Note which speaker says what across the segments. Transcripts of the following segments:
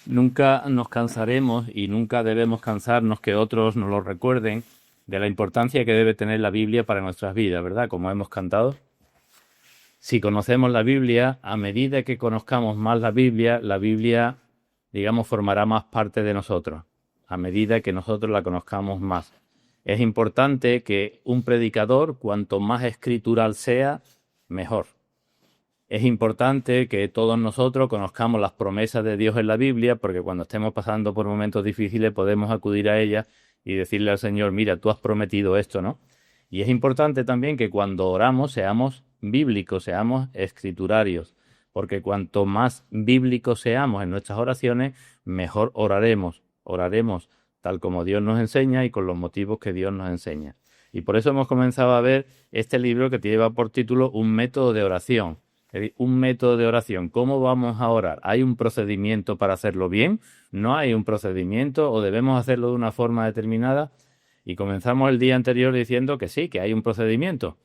Speaker 1: Nunca nos cansaremos y nunca debemos cansarnos que otros nos lo recuerden de la importancia que debe tener la Biblia para nuestras vidas, ¿verdad? Como hemos cantado. Si conocemos la Biblia, a medida que conozcamos más la Biblia, digamos, formará más parte de nosotros, a medida que nosotros la conozcamos más. Es importante que un predicador, cuanto más escritural sea, mejor. Es importante que todos nosotros conozcamos las promesas de Dios en la Biblia, porque cuando estemos pasando por momentos difíciles podemos acudir a ellas y decirle al Señor, mira, tú has prometido esto, ¿no? Y es importante también que cuando oramos seamos bíblicos, seamos escriturarios, porque cuanto más bíblicos seamos en nuestras oraciones, mejor oraremos. Oraremos tal como Dios nos enseña y con los motivos que Dios nos enseña. Y por eso hemos comenzado a ver este libro que lleva por título Un método de oración. Un método de oración. ¿Cómo vamos a orar? ¿Hay un procedimiento para hacerlo bien? ¿No hay un procedimiento o debemos hacerlo de una forma determinada? Y comenzamos el día anterior diciendo que sí, que hay un procedimiento,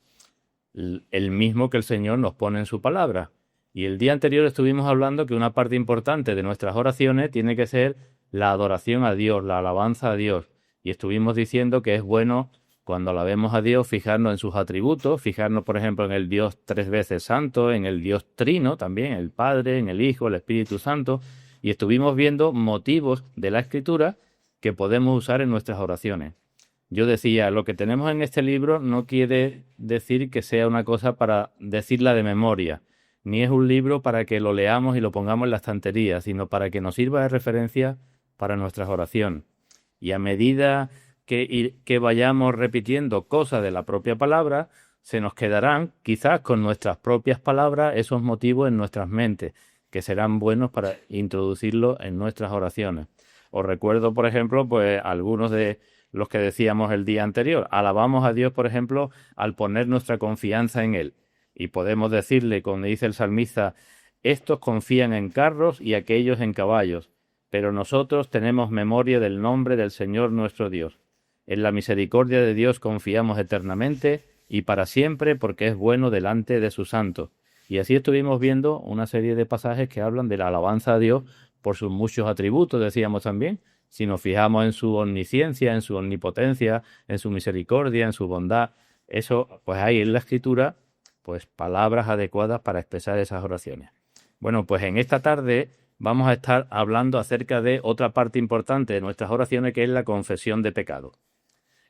Speaker 1: el mismo que el Señor nos pone en su palabra. Y el día anterior estuvimos hablando que una parte importante de nuestras oraciones tiene que ser la adoración a Dios, la alabanza a Dios. Y estuvimos diciendo que es bueno, cuando alabemos a Dios, fijarnos en sus atributos, fijarnos, por ejemplo, en el Dios tres veces santo, en el Dios trino también, el Padre, en el Hijo, el Espíritu Santo. Y estuvimos viendo motivos de la Escritura que podemos usar en nuestras oraciones. Yo decía, lo que tenemos en este libro no quiere decir que sea una cosa para decirla de memoria, ni es un libro para que lo leamos y lo pongamos en la estantería, sino para que nos sirva de referencia para nuestras oraciones. Y a medida que vayamos repitiendo cosas de la propia palabra, se nos quedarán, quizás con nuestras propias palabras, esos motivos en nuestras mentes, que serán buenos para introducirlos en nuestras oraciones. Os recuerdo, por ejemplo, pues algunos de los que decíamos el día anterior. Alabamos a Dios, por ejemplo, al poner nuestra confianza en Él. Y podemos decirle, como dice el salmista, estos confían en carros y aquellos en caballos, pero nosotros tenemos memoria del nombre del Señor nuestro Dios. En la misericordia de Dios confiamos eternamente y para siempre porque es bueno delante de sus santos. Y así estuvimos viendo una serie de pasajes que hablan de la alabanza a Dios por sus muchos atributos, decíamos también. Si nos fijamos en su omnisciencia, en su omnipotencia, en su misericordia, en su bondad, eso, pues hay en la Escritura, pues palabras adecuadas para expresar esas oraciones. Bueno, pues en esta tarde vamos a estar hablando acerca de otra parte importante de nuestras oraciones, que es la confesión de pecado.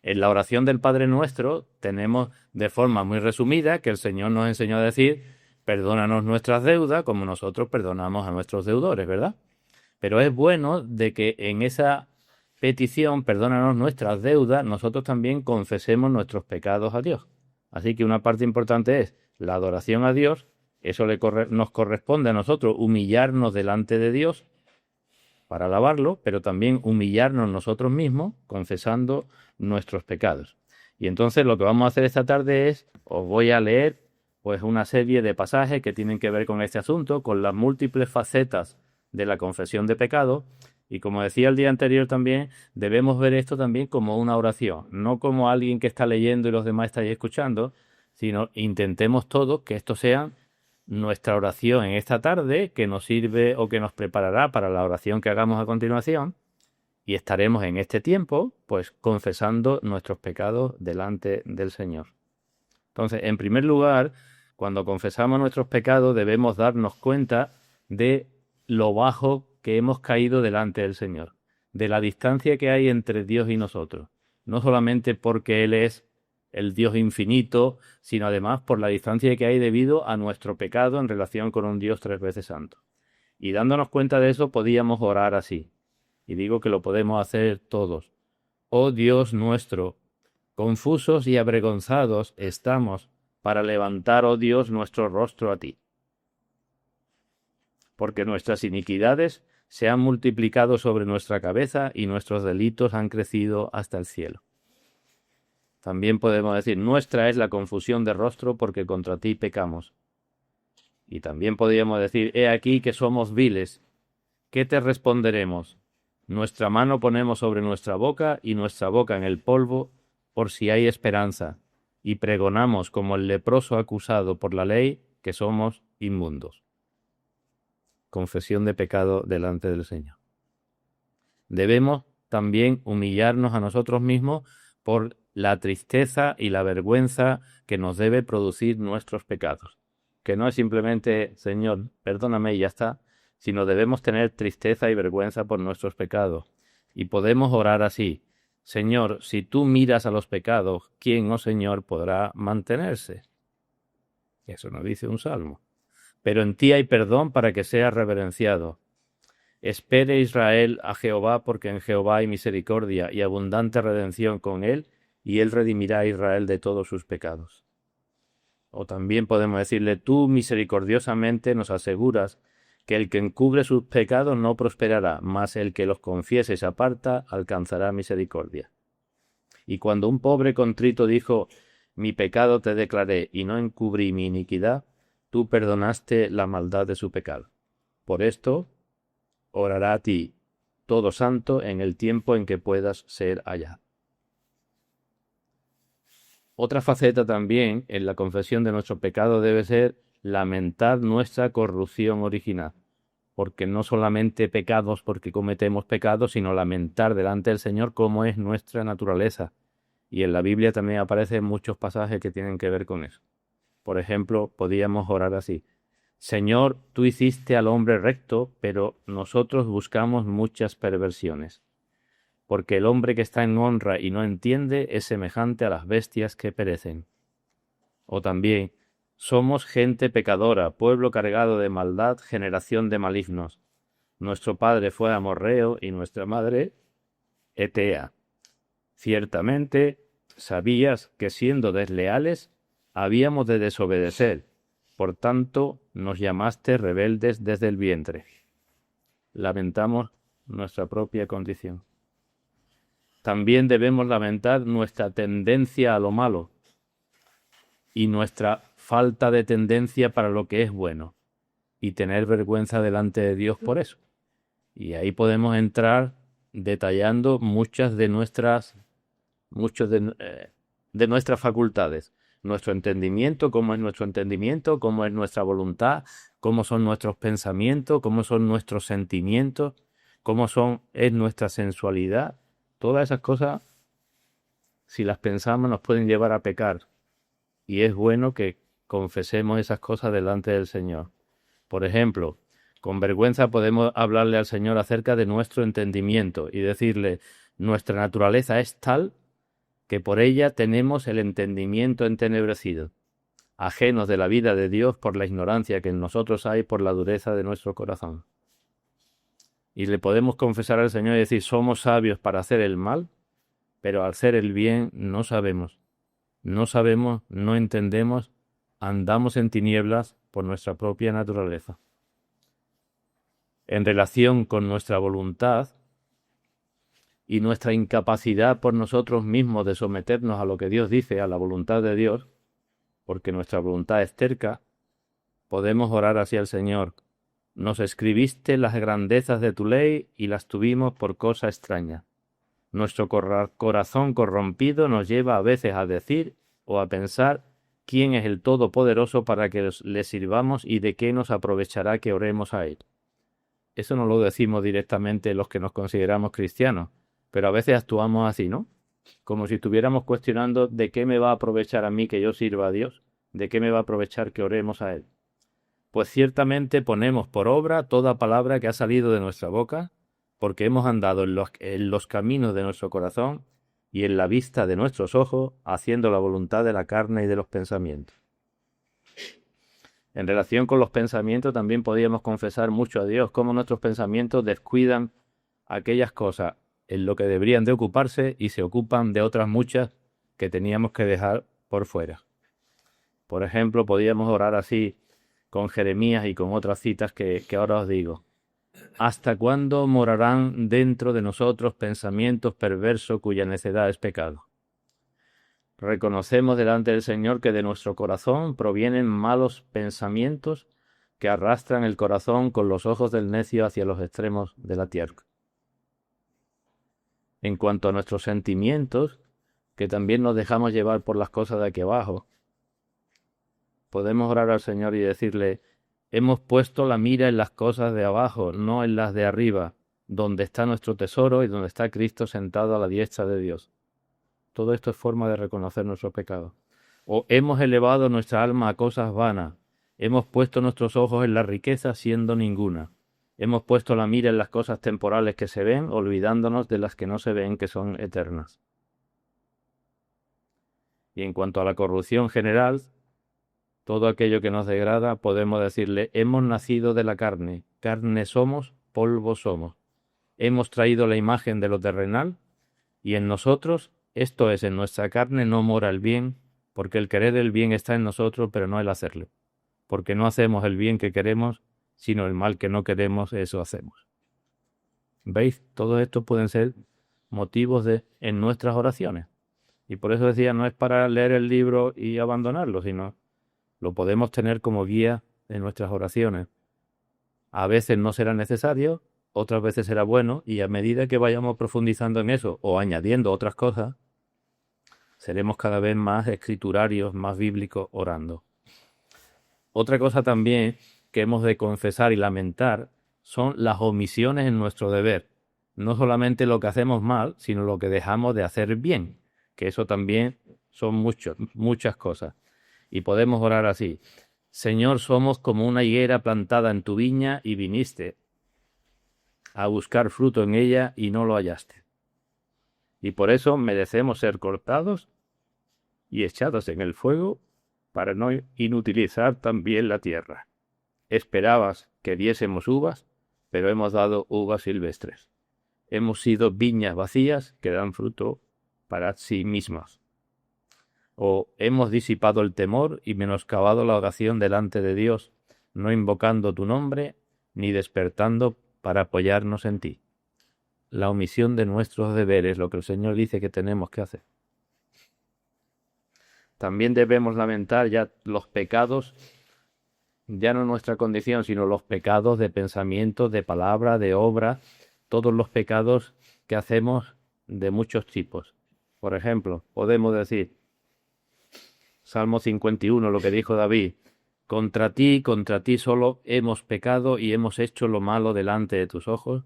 Speaker 1: En la oración del Padre Nuestro tenemos de forma muy resumida que el Señor nos enseñó a decir, perdónanos nuestras deudas como nosotros perdonamos a nuestros deudores, ¿verdad? Pero es bueno de que en esa petición, perdónanos nuestras deudas, nosotros también confesemos nuestros pecados a Dios. Así que una parte importante es la adoración a Dios. Eso nos corresponde a nosotros humillarnos delante de Dios para alabarlo, pero también humillarnos nosotros mismos confesando nuestros pecados. Y entonces lo que vamos a hacer esta tarde es, os voy a leer pues una serie de pasajes que tienen que ver con este asunto, con las múltiples facetas de la confesión de pecado. Y como decía el día anterior también, debemos ver esto también como una oración, no como alguien que está leyendo y los demás estáis escuchando, sino intentemos todos que esto sea nuestra oración en esta tarde, que nos sirve o que nos preparará para la oración que hagamos a continuación, y estaremos en este tiempo, pues, confesando nuestros pecados delante del Señor. Entonces, en primer lugar, cuando confesamos nuestros pecados, debemos darnos cuenta de lo bajo que hemos caído delante del Señor, de la distancia que hay entre Dios y nosotros, no solamente porque Él es el Dios infinito, sino además por la distancia que hay debido a nuestro pecado en relación con un Dios tres veces santo. Y dándonos cuenta de eso, podíamos orar así. Y digo que lo podemos hacer todos. Oh Dios nuestro, confusos y avergonzados estamos para levantar, oh Dios, nuestro rostro a ti. Porque nuestras iniquidades se han multiplicado sobre nuestra cabeza y nuestros delitos han crecido hasta el cielo. También podemos decir, nuestra es la confusión de rostro porque contra ti pecamos. Y también podríamos decir, he aquí que somos viles. ¿Qué te responderemos? Nuestra mano ponemos sobre nuestra boca y nuestra boca en el polvo por si hay esperanza. Y pregonamos como el leproso acusado por la ley que somos inmundos. Confesión de pecado delante del Señor. Debemos también humillarnos a nosotros mismos por la tristeza y la vergüenza que nos debe producir nuestros pecados. Que no es simplemente, Señor, perdóname y ya está, sino debemos tener tristeza y vergüenza por nuestros pecados. Y podemos orar así: Señor, si tú miras a los pecados, ¿quién, oh Señor, podrá mantenerse? Eso nos dice un salmo. Pero en ti hay perdón para que seas reverenciado. Espere Israel a Jehová, porque en Jehová hay misericordia y abundante redención con él, y él redimirá a Israel de todos sus pecados. O también podemos decirle: tú misericordiosamente nos aseguras que el que encubre sus pecados no prosperará, mas el que los confiese y se aparta alcanzará misericordia. Y cuando un pobre contrito dijo: mi pecado te declaré y no encubrí mi iniquidad, tú perdonaste la maldad de su pecado. Por esto orará a ti todo santo en el tiempo en que puedas ser hallado. Otra faceta también en la confesión de nuestro pecado debe ser lamentar nuestra corrupción original, porque no solamente pecados porque cometemos pecados, sino lamentar delante del Señor cómo es nuestra naturaleza. Y en la Biblia también aparecen muchos pasajes que tienen que ver con eso. Por ejemplo, podíamos orar así: Señor, tú hiciste al hombre recto, pero nosotros buscamos muchas perversiones. Porque el hombre que está en honra y no entiende es semejante a las bestias que perecen. O también: somos gente pecadora, pueblo cargado de maldad, generación de malignos. Nuestro padre fue amorreo y nuestra madre Etea. Ciertamente sabías que siendo desleales habíamos de desobedecer. Por tanto, nos llamaste rebeldes desde el vientre. Lamentamos nuestra propia condición. También debemos lamentar nuestra tendencia a lo malo y nuestra falta de tendencia para lo que es bueno, y tener vergüenza delante de Dios por eso. Y ahí podemos entrar detallando muchas de nuestras facultades. Nuestro entendimiento, cómo es nuestro entendimiento, cómo es nuestra voluntad, cómo son nuestros pensamientos, cómo son nuestros sentimientos, es nuestra sensualidad. Todas esas cosas, si las pensamos, nos pueden llevar a pecar. Y es bueno que confesemos esas cosas delante del Señor. Por ejemplo, con vergüenza podemos hablarle al Señor acerca de nuestro entendimiento y decirle: nuestra naturaleza es tal que por ella tenemos el entendimiento entenebrecido, ajenos de la vida de Dios por la ignorancia que en nosotros hay por la dureza de nuestro corazón. Y le podemos confesar al Señor y decir: somos sabios para hacer el mal, pero al hacer el bien no sabemos. No sabemos, no entendemos, andamos en tinieblas por nuestra propia naturaleza. En relación con nuestra voluntad y nuestra incapacidad por nosotros mismos de someternos a lo que Dios dice, a la voluntad de Dios, porque nuestra voluntad es terca, podemos orar así al Señor: nos escribiste las grandezas de tu ley y las tuvimos por cosa extraña. Nuestro corazón corrompido nos lleva a veces a decir o a pensar: ¿quién es el Todopoderoso para que le sirvamos y de qué nos aprovechará que oremos a Él? Eso no lo decimos directamente los que nos consideramos cristianos, pero a veces actuamos así, ¿no? Como si estuviéramos cuestionando: ¿de qué me va a aprovechar a mí que yo sirva a Dios? ¿De qué me va a aprovechar que oremos a Él? Pues ciertamente ponemos por obra toda palabra que ha salido de nuestra boca, porque hemos andado en los caminos de nuestro corazón y en la vista de nuestros ojos, haciendo la voluntad de la carne y de los pensamientos. En relación con los pensamientos también podíamos confesar mucho a Dios cómo nuestros pensamientos descuidan aquellas cosas en lo que deberían de ocuparse y se ocupan de otras muchas que teníamos que dejar por fuera. Por ejemplo, podíamos orar así con Jeremías y con otras citas que ahora os digo: ¿hasta cuándo morarán dentro de nosotros pensamientos perversos cuya necedad es pecado? Reconocemos delante del Señor que de nuestro corazón provienen malos pensamientos que arrastran el corazón con los ojos del necio hacia los extremos de la tierra. En cuanto a nuestros sentimientos, que también nos dejamos llevar por las cosas de aquí abajo, podemos orar al Señor y decirle: hemos puesto la mira en las cosas de abajo, no en las de arriba, donde está nuestro tesoro y donde está Cristo sentado a la diestra de Dios. Todo esto es forma de reconocer nuestros pecados. O hemos elevado nuestra alma a cosas vanas. Hemos puesto nuestros ojos en la riqueza siendo ninguna. Hemos puesto la mira en las cosas temporales que se ven, olvidándonos de las que no se ven, que son eternas. Y en cuanto a la corrupción general, todo aquello que nos degrada, podemos decirle, hemos nacido de la carne, carne somos, polvo somos. Hemos traído la imagen de lo terrenal, y en nosotros, esto es, en nuestra carne no mora el bien, porque el querer el bien está en nosotros, pero no el hacerlo. Porque no hacemos el bien que queremos, sino el mal que no queremos, eso hacemos. ¿Veis? Todo esto pueden ser motivos en nuestras oraciones. Y por eso decía, no es para leer el libro y abandonarlo, sino lo podemos tener como guía en nuestras oraciones. A veces no será necesario, otras veces será bueno, y a medida que vayamos profundizando en eso o añadiendo otras cosas, seremos cada vez más escriturarios, más bíblicos orando. Otra cosa también que hemos de confesar y lamentar son las omisiones en nuestro deber. No solamente lo que hacemos mal, sino lo que dejamos de hacer bien, que eso también son muchas cosas. Y podemos orar así. Señor, somos como una higuera plantada en tu viña y viniste a buscar fruto en ella y no lo hallaste. Y por eso merecemos ser cortados y echados en el fuego para no inutilizar también la tierra. Esperabas que diésemos uvas, pero hemos dado uvas silvestres. Hemos sido viñas vacías que dan fruto para sí mismas. O hemos disipado el temor y menoscabado la oración delante de Dios, no invocando tu nombre ni despertando para apoyarnos en ti. La omisión de nuestros deberes, lo que el Señor dice que tenemos que hacer. También debemos lamentar ya los pecados, ya no nuestra condición, sino los pecados de pensamiento, de palabra, de obra, todos los pecados que hacemos de muchos tipos. Por ejemplo, podemos decir, Salmo 51, lo que dijo David, contra ti solo hemos pecado y hemos hecho lo malo delante de tus ojos,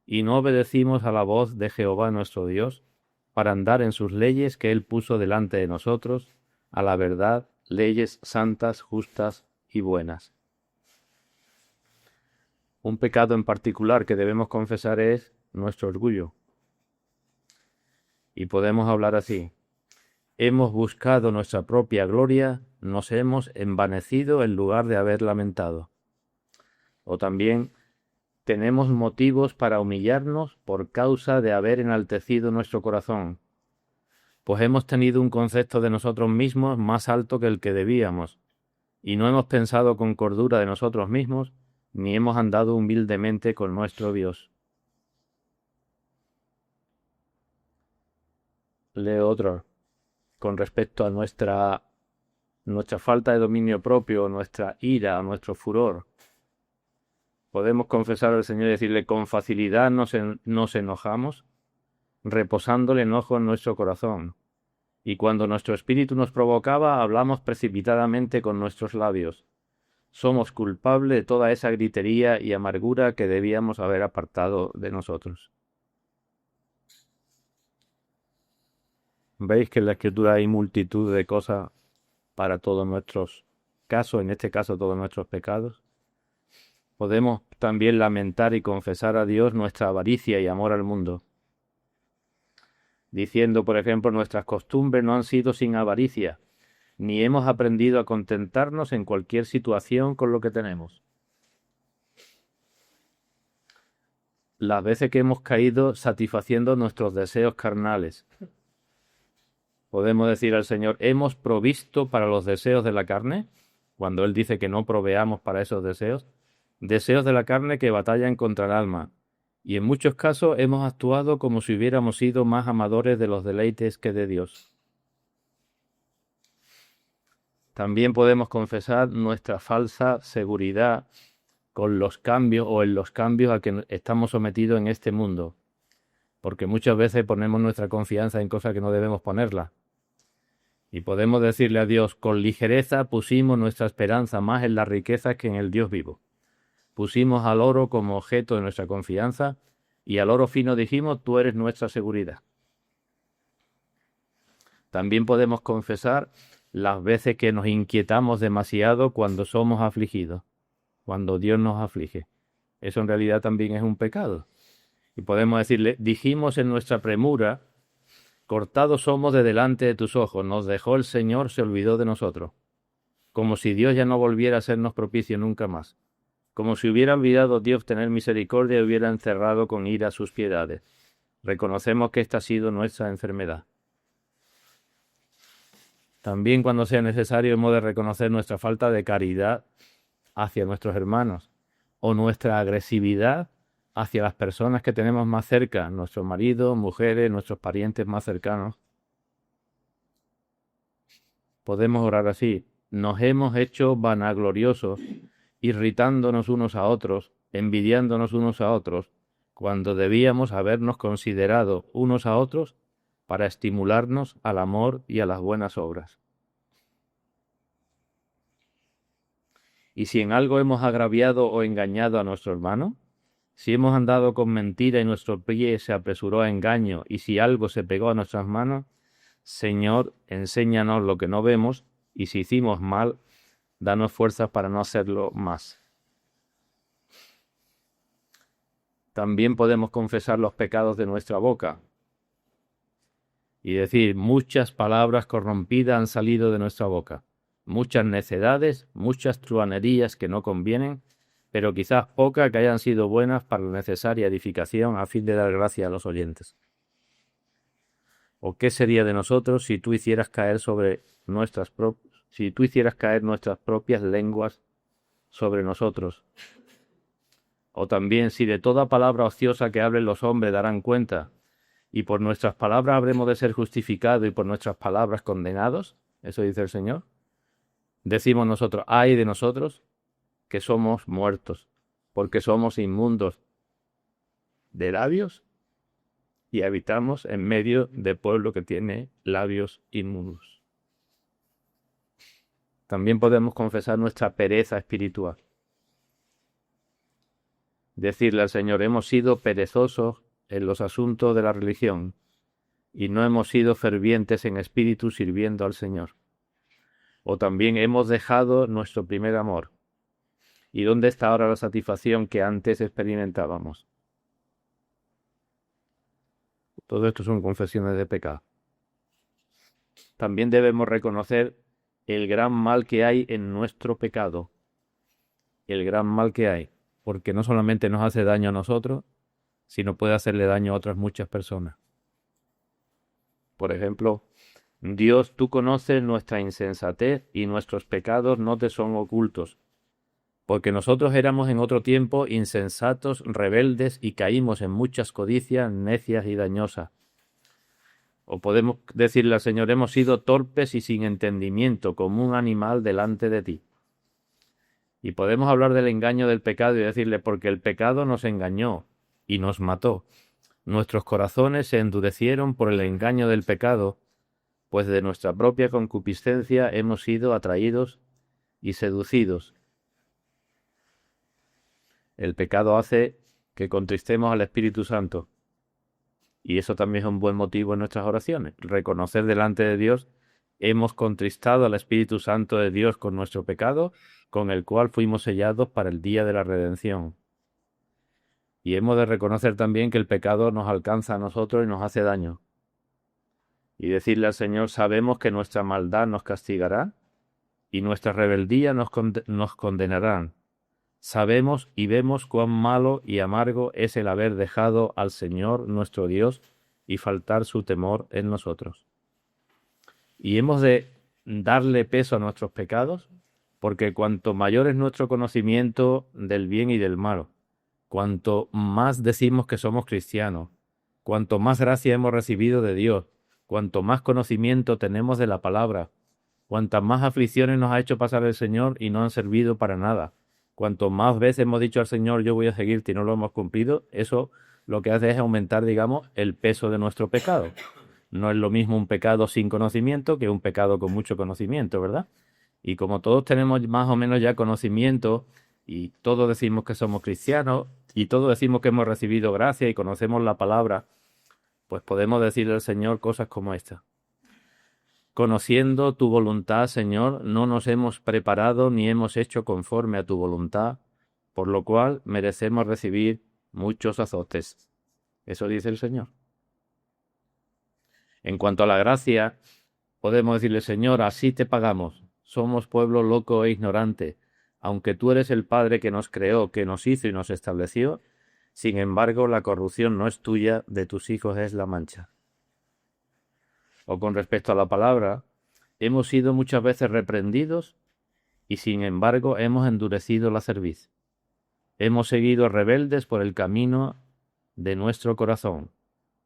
Speaker 1: y no obedecimos a la voz de Jehová nuestro Dios, para andar en sus leyes que él puso delante de nosotros, a la verdad, leyes santas, justas y buenas. Un pecado en particular que debemos confesar es nuestro orgullo. Y podemos hablar así. Hemos buscado nuestra propia gloria, nos hemos envanecido en lugar de haber lamentado. O también tenemos motivos para humillarnos por causa de haber enaltecido nuestro corazón, pues hemos tenido un concepto de nosotros mismos más alto que el que debíamos, y no hemos pensado con cordura de nosotros mismos, ni hemos andado humildemente con nuestro Dios. Leo otro. Con respecto a nuestra falta de dominio propio, nuestra ira, nuestro furor. Podemos confesar al Señor y decirle, con facilidad nos enojamos, reposando el enojo en nuestro corazón. Y cuando nuestro espíritu nos provocaba, hablamos precipitadamente con nuestros labios. Somos culpables de toda esa gritería y amargura que debíamos haber apartado de nosotros. Veis que en la Escritura hay multitud de cosas para todos nuestros casos, en este caso todos nuestros pecados. Podemos también lamentar y confesar a Dios nuestra avaricia y amor al mundo, diciendo, por ejemplo, nuestras costumbres no han sido sin avaricia, ni hemos aprendido a contentarnos en cualquier situación con lo que tenemos. Las veces que hemos caído satisfaciendo nuestros deseos carnales, podemos decir al Señor, ¿hemos provisto para los deseos de la carne? Cuando Él dice que no proveamos para esos deseos de la carne que batallan contra el alma. Y en muchos casos hemos actuado como si hubiéramos sido más amadores de los deleites que de Dios. También podemos confesar nuestra falsa seguridad con los cambios o en los cambios a que estamos sometidos en este mundo, porque muchas veces ponemos nuestra confianza en cosas que no debemos ponerla. Y podemos decirle a Dios, con ligereza pusimos nuestra esperanza más en las riquezas que en el Dios vivo. Pusimos al oro como objeto de nuestra confianza Y al oro fino dijimos, tú eres nuestra seguridad. También podemos confesar las veces que nos inquietamos demasiado cuando somos afligidos, cuando Dios nos aflige. Eso en realidad también es un pecado. Y podemos decirle, dijimos en nuestra premura, cortados somos de delante de tus ojos, nos dejó el Señor, se olvidó de nosotros. Como si Dios ya no volviera a sernos propicio nunca más. Como si hubiera olvidado Dios tener misericordia y hubiera encerrado con ira sus piedades. Reconocemos que esta ha sido nuestra enfermedad. También cuando sea necesario hemos de reconocer nuestra falta de caridad hacia nuestros hermanos o nuestra agresividad hacia las personas que tenemos más cerca, nuestros maridos, mujeres, nuestros parientes más cercanos. Podemos orar así. Nos hemos hecho vanagloriosos, irritándonos unos a otros, envidiándonos unos a otros, cuando debíamos habernos considerado unos a otros para estimularnos al amor y a las buenas obras. Y si en algo hemos agraviado o engañado a nuestro hermano, si hemos andado con mentira y nuestro pie se apresuró a engaño, y si algo se pegó a nuestras manos, Señor, enséñanos lo que no vemos, y si hicimos mal, danos fuerzas para no hacerlo más. También podemos confesar los pecados de nuestra boca y decir, muchas palabras corrompidas han salido de nuestra boca, muchas necedades, muchas truhanerías que no convienen, pero quizás pocas que hayan sido buenas para la necesaria edificación a fin de dar gracia a los oyentes. ¿O qué sería de nosotros si tú hicieras caer nuestras propias lenguas sobre nosotros? O también, si de toda palabra ociosa que hablen los hombres darán cuenta, y por nuestras palabras habremos de ser justificados y por nuestras palabras condenados, eso dice el Señor, decimos nosotros, ay de nosotros, que somos muertos, porque somos inmundos de labios y habitamos en medio de pueblo que tiene labios inmundos. También podemos confesar nuestra pereza espiritual. Decirle al Señor, hemos sido perezosos en los asuntos de la religión y no hemos sido fervientes en espíritu sirviendo al Señor. O también hemos dejado nuestro primer amor. ¿Y dónde está ahora la satisfacción que antes experimentábamos? Todo esto son confesiones de pecado. También debemos reconocer el gran mal que hay en nuestro pecado. El gran mal que hay. Porque no solamente nos hace daño a nosotros, sino puede hacerle daño a otras muchas personas. Por ejemplo, Dios, tú conoces nuestra insensatez y nuestros pecados no te son ocultos. Porque nosotros éramos en otro tiempo insensatos, rebeldes y caímos en muchas codicias necias y dañosas. O podemos decirle al Señor, hemos sido torpes y sin entendimiento, como un animal delante de ti. Y podemos hablar del engaño del pecado y decirle, porque el pecado nos engañó y nos mató. Nuestros corazones se endurecieron por el engaño del pecado, pues de nuestra propia concupiscencia hemos sido atraídos y seducidos. El pecado hace que contristemos al Espíritu Santo. Y eso también es un buen motivo en nuestras oraciones. Reconocer delante de Dios, hemos contristado al Espíritu Santo de Dios con nuestro pecado, con el cual fuimos sellados para el día de la redención. Y hemos de reconocer también que el pecado nos alcanza a nosotros y nos hace daño. Y decirle al Señor, sabemos que nuestra maldad nos castigará y nuestra rebeldía nos condenarán. Sabemos y vemos cuán malo y amargo es el haber dejado al Señor nuestro Dios y faltar su temor en nosotros. Y hemos de darle peso a nuestros pecados, porque cuanto mayor es nuestro conocimiento del bien y del mal, cuanto más decimos que somos cristianos, cuanto más gracia hemos recibido de Dios, cuanto más conocimiento tenemos de la palabra, cuantas más aflicciones nos ha hecho pasar el Señor y no han servido para nada, cuanto más veces hemos dicho al Señor, yo voy a seguirte y no lo hemos cumplido, eso lo que hace es aumentar, digamos, el peso de nuestro pecado. No es lo mismo un pecado sin conocimiento que un pecado con mucho conocimiento, ¿verdad? Y como todos tenemos más o menos ya conocimiento y todos decimos que somos cristianos, y todos decimos que hemos recibido gracia y conocemos la palabra, pues podemos decirle al Señor cosas como esta. Conociendo tu voluntad, Señor, no nos hemos preparado ni hemos hecho conforme a tu voluntad, por lo cual merecemos recibir muchos azotes. Eso dice el Señor. En cuanto a la gracia, podemos decirle, Señor, así te pagamos. Somos pueblo loco e ignorante. Aunque tú eres el Padre que nos creó, que nos hizo y nos estableció, sin embargo, la corrupción no es tuya, de tus hijos es la mancha. O con respecto a la palabra, hemos sido muchas veces reprendidos y sin embargo hemos endurecido la cerviz. Hemos seguido rebeldes por el camino de nuestro corazón.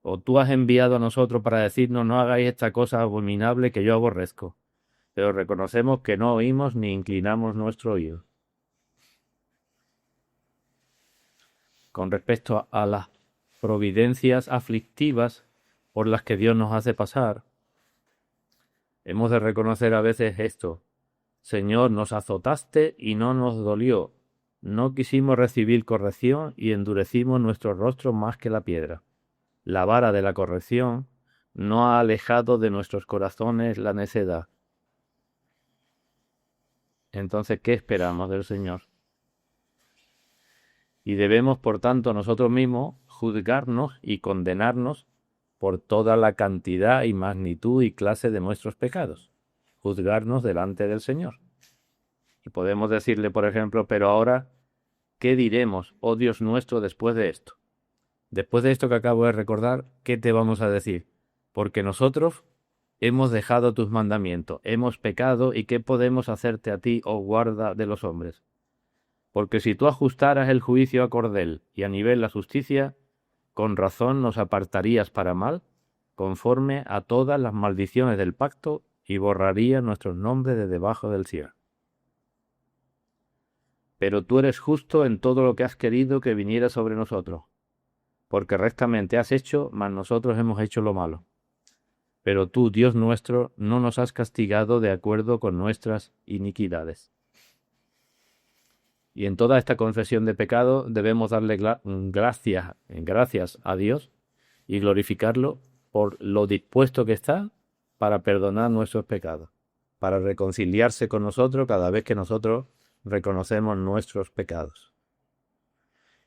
Speaker 1: O tú has enviado a nosotros para decirnos no hagáis esta cosa abominable que yo aborrezco. Pero reconocemos que no oímos ni inclinamos nuestro oído. Con respecto a las providencias aflictivas por las que Dios nos hace pasar, hemos de reconocer a veces esto. Señor, nos azotaste y no nos dolió. No quisimos recibir corrección y endurecimos nuestros rostros más que la piedra. La vara de la corrección no ha alejado de nuestros corazones la necedad. Entonces, ¿qué esperamos del Señor? Y debemos, por tanto, nosotros mismos juzgarnos y condenarnos por toda la cantidad y magnitud y clase de nuestros pecados. Juzgarnos delante del Señor. Y podemos decirle, por ejemplo, pero ahora, ¿qué diremos, oh Dios nuestro, después de esto? Después de esto que acabo de recordar, ¿qué te vamos a decir? Porque nosotros hemos dejado tus mandamientos, hemos pecado, ¿y qué podemos hacerte a ti, oh guarda de los hombres? Porque si tú ajustaras el juicio a cordel y a nivel la justicia, con razón nos apartarías para mal, conforme a todas las maldiciones del pacto, y borrarías nuestros nombres de debajo del cielo. Pero tú eres justo en todo lo que has querido que viniera sobre nosotros, porque rectamente has hecho, mas nosotros hemos hecho lo malo. Pero tú, Dios nuestro, no nos has castigado de acuerdo con nuestras iniquidades. Y en toda esta confesión de pecado debemos darle gracias a Dios y glorificarlo por lo dispuesto que está para perdonar nuestros pecados, para reconciliarse con nosotros cada vez que nosotros reconocemos nuestros pecados.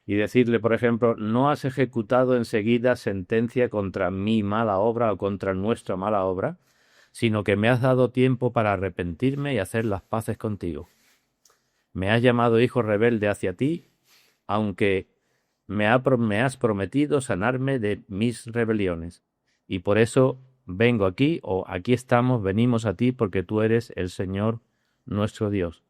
Speaker 1: Y decirle, por ejemplo, no has ejecutado enseguida sentencia contra mi mala obra o contra nuestra mala obra, sino que me has dado tiempo para arrepentirme y hacer las paces contigo. Me has llamado hijo rebelde hacia ti, aunque me has prometido sanarme de mis rebeliones. Y por eso vengo aquí, o aquí estamos, venimos a ti, porque tú eres el Señor nuestro Dios.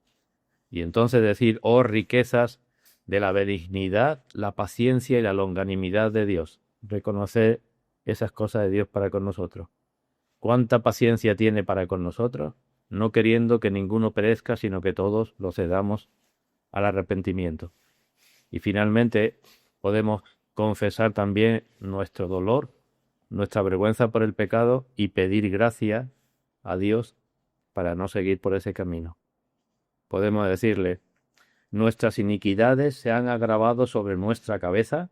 Speaker 1: Y entonces decir, oh riquezas de la benignidad, la paciencia y la longanimidad de Dios. Reconocer esas cosas de Dios para con nosotros. ¿Cuánta paciencia tiene para con nosotros? No queriendo que ninguno perezca, sino que todos lo cedamos al arrepentimiento. Y finalmente podemos confesar también nuestro dolor, nuestra vergüenza por el pecado y pedir gracia a Dios para no seguir por ese camino. Podemos decirle, nuestras iniquidades se han agravado sobre nuestra cabeza,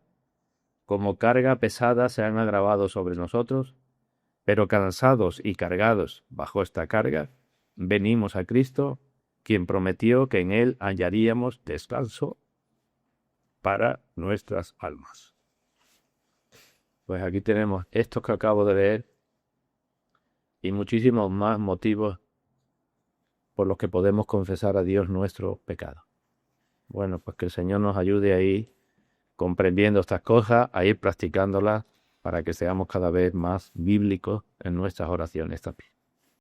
Speaker 1: como carga pesada se han agravado sobre nosotros, pero cansados y cargados bajo esta carga, venimos a Cristo, quien prometió que en Él hallaríamos descanso para nuestras almas. Pues aquí tenemos estos que acabo de leer y muchísimos más motivos por los que podemos confesar a Dios nuestro pecado. Bueno, pues que el Señor nos ayude a ir comprendiendo estas cosas, a ir practicándolas para que seamos cada vez más bíblicos en nuestras oraciones también.